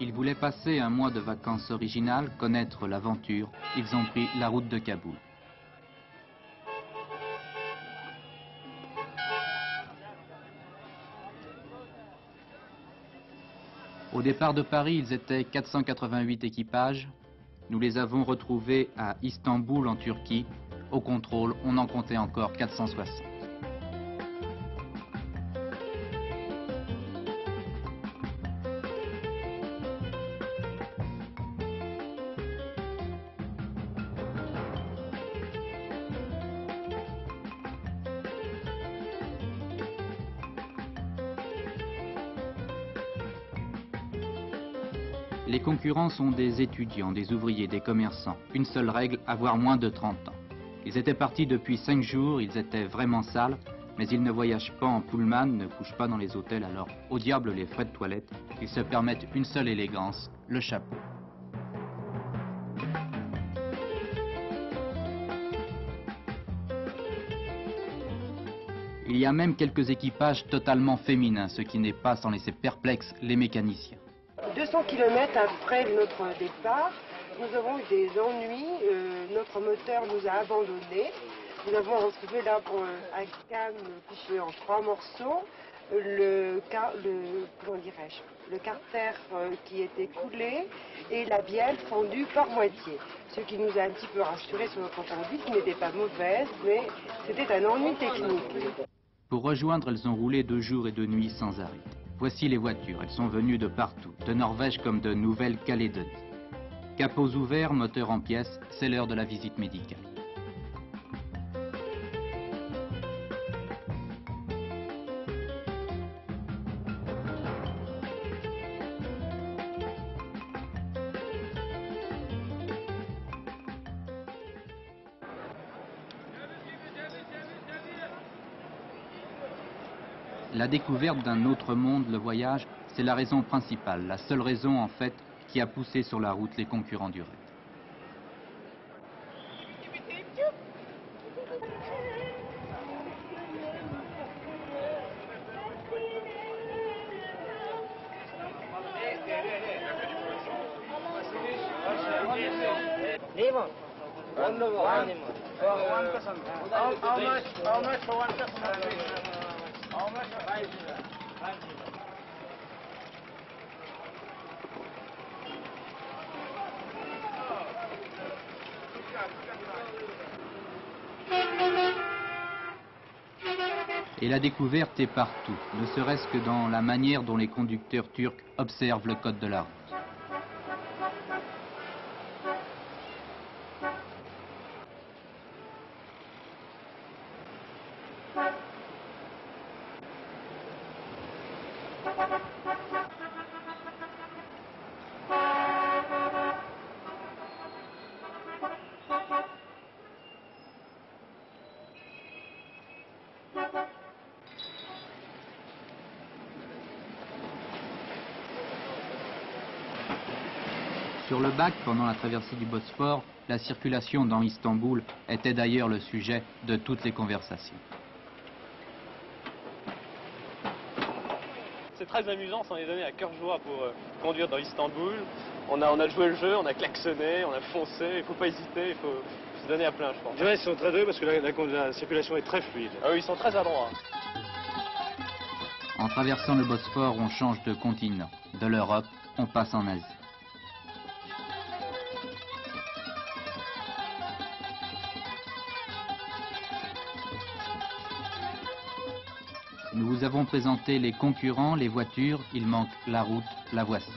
Ils voulaient passer un mois de vacances originales, connaître l'aventure. Ils ont pris la route de Kaboul. Au départ de Paris, ils étaient 488 équipages. Nous les avons retrouvés à Istanbul, en Turquie. Au contrôle, on en comptait encore 460. Les concurrents sont des étudiants, des ouvriers, des commerçants. Une seule règle, avoir moins de 30 ans. Ils étaient partis depuis 5 jours, ils étaient vraiment sales, mais ils ne voyagent pas en pullman, ne couchent pas dans les hôtels, alors au diable les frais de toilette. Ils se permettent une seule élégance, le chapeau. Il y a même quelques équipages totalement féminins, ce qui n'est pas sans laisser perplexes les mécaniciens. 200 km après notre départ, nous avons eu des ennuis. Notre moteur nous a abandonnés. Nous avons retrouvé l'arbre à canne coupé en 3 morceaux, le carter qui était coulé et la bielle fondue par moitié. Ce qui nous a un petit peu rassurés sur notre conduite, qui n'était pas mauvaise, mais c'était un ennui technique. Pour rejoindre, elles ont roulé 2 jours et 2 nuits sans arrêt. Voici les voitures, elles sont venues de partout, de Norvège comme de Nouvelle-Calédonie. Capots ouverts, moteur en pièces, c'est l'heure de la visite médicale. La découverte d'un autre monde, le voyage, c'est la raison principale, la seule raison en fait qui a poussé sur la route les concurrents du raid. Et la découverte est partout, ne serait-ce que dans la manière dont les conducteurs turcs observent le code de la route. Sur le bac, pendant la traversée du Bosphore, la circulation dans Istanbul était d'ailleurs le sujet de toutes les conversations. C'est très amusant, ça en est donné à cœur joie pour conduire dans Istanbul. On a joué le jeu, on a klaxonné, on a foncé, il ne faut pas hésiter, il faut se donner à plein, je pense. Je dirais qu'ils sont très doués parce que la circulation est très fluide. Ah oui, ils sont très adroits. En traversant le Bosphore, on change de continent. De l'Europe, on passe en Asie. Nous vous avons présenté les concurrents, les voitures, il manque la route, la voici.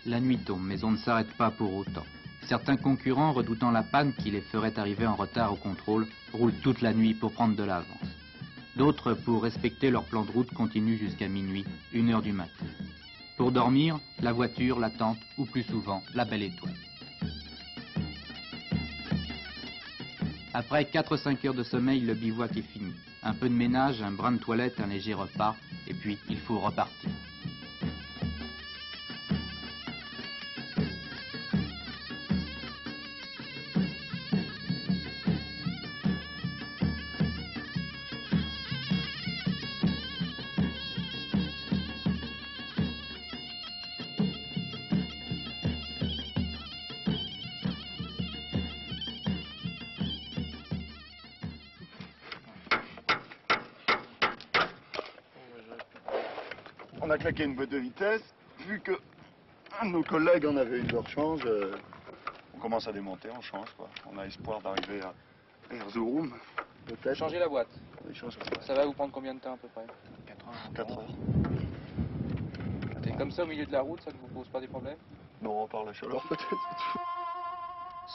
La nuit tombe, mais on ne s'arrête pas pour autant. Certains concurrents, redoutant la panne qui les ferait arriver en retard au contrôle, roulent toute la nuit pour prendre de l'avance. D'autres, pour respecter leur plan de route, continuent jusqu'à minuit, 1 heure du matin. Pour dormir, la voiture, la tente ou plus souvent, la belle étoile. Après 4-5 heures de sommeil, le bivouac est fini. Un peu de ménage, un brin de toilette, un léger repas, et puis il faut repartir. On a claqué une boîte de vitesse. Vu que un de nos collègues en avait eu leur change, on commence à démonter, on change quoi. On a espoir d'arriver à Erzurum, peut-être. Changer la boîte. Oui, changer la boîte. Ça va vous prendre combien de temps à peu près? 4 heures. Et comme ça au milieu de la route, ça ne vous pose pas des problèmes? Non, par la chaleur peut-être.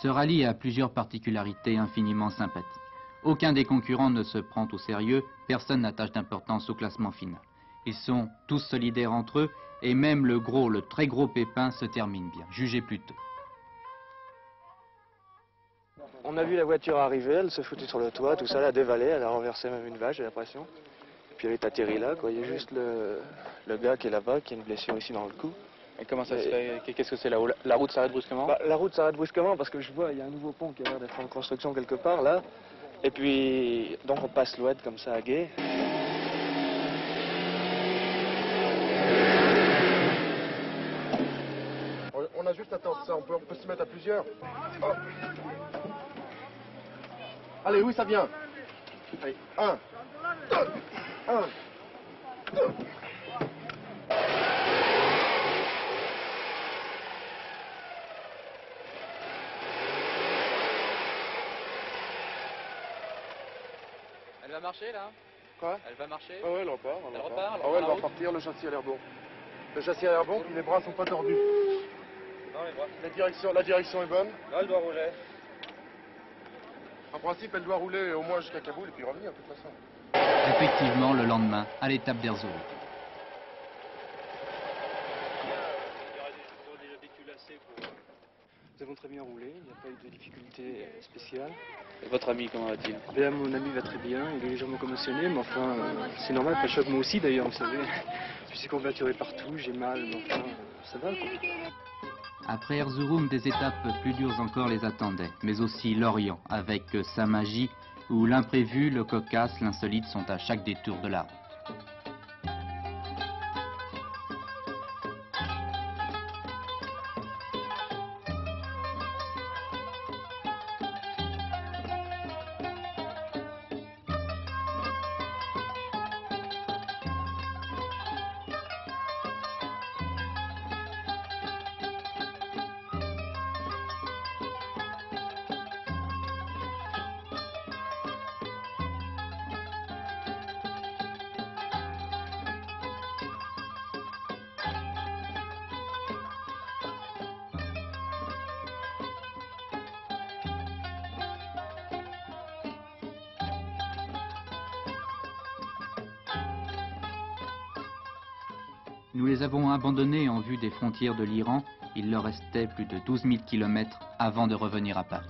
Ce rallye a plusieurs particularités infiniment sympathiques. Aucun des concurrents ne se prend au sérieux, personne n'attache d'importance au classement final. Ils sont tous solidaires entre eux et même le très gros pépin se termine bien. Jugez plutôt. On a vu la voiture arriver, elle se foutait sur le toit, tout ça, elle a dévalé, elle a renversé même une vache, j'ai l'impression. Puis elle est atterrie là, quoi. Il y a juste le gars qui est là-bas, qui a une blessure ici dans le cou. Et comment ça se fait? Qu'est-ce que c'est là? La route s'arrête brusquement? La route s'arrête brusquement parce que je vois, il y a un nouveau pont qui a l'air d'être en construction quelque part là. Et puis, donc on passe l'oued comme ça à gué. On a juste à attendre ça, on peut se mettre à plusieurs. Oh. Allez, oui, ça vient. Allez, 1, 2, 1, 2. Elle va marcher là? Quoi? Elle va marcher? Ah ouais, elle repart. Elle repart? Ah ouais, elle va repartir, le châssis a l'air bon. Le châssis a l'air bon, puis les bras sont pas tordus. Non, les bras. La direction est bonne. Là, elle doit rouler. En principe, elle doit rouler au moins jusqu'à Kaboul et puis revenir de toute façon. Effectivement, le lendemain, à l'étape d'Erzurum. Nous avons très bien roulé, il n'y a pas eu de difficultés spéciales. Et votre ami, comment va-t-il? Bien, mon ami va très bien, il est légèrement commotionné, mais enfin, c'est normal, pas choc moi aussi d'ailleurs, vous savez. Je suis courbaturé partout, j'ai mal, mais enfin, ça va quoi. Après Erzurum, des étapes plus dures encore les attendaient, mais aussi l'Orient, avec sa magie, où l'imprévu, le cocasse, l'insolite sont à chaque détour de la route. Nous les avons abandonnés en vue des frontières de l'Iran. Il leur restait plus de 12 000 kilomètres avant de revenir à Paris.